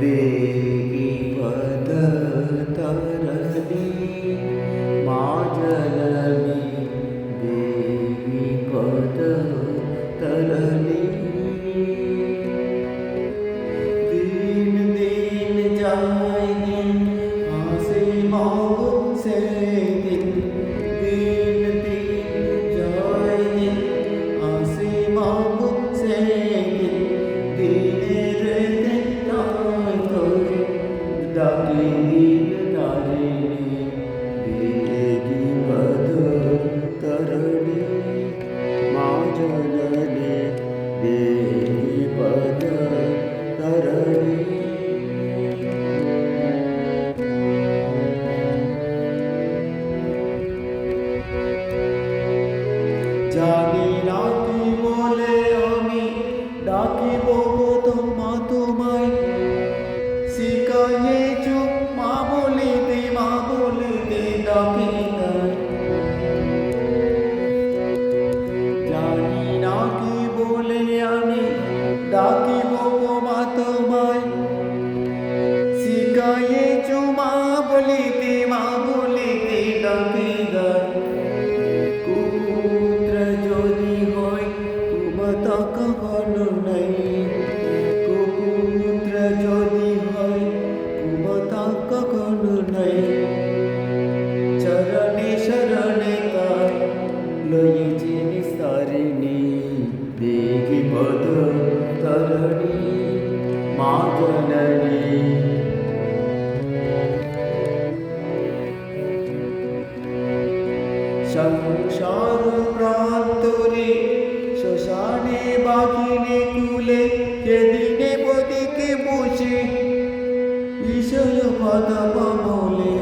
देवी पदतरणी मा जननी देवी पदतरणी दिन दिन जाए दिन आसे मांगो से दिन दिन दिन जाए दिन आसे मांगो से दिन दिने रहते डाके दिन तारिणी देवी पदतरणी मा जननी देवी पदतरणी জানি না কি বলে আমি ডাকিব তোমা তোমায় শিখাইয়েছো মা বলিতে ডাকি তাই জানি না কি বলে আমি ডাকিব তোমা তোমায় শিখাইয়েছো মা বলিতে ডাকি তাই কখনো নাই কুপুত্র যদি হয় কুমতা কখনো নাই চরণে শরণে তার লয়েছে নিস্তারিণী দেবী পদতরণী মা জননী সংসার প্রান্তরে শ্মশানে বাঘিনে কুলে যেদিনে বদিকে বসে বিষয় পাতা বলে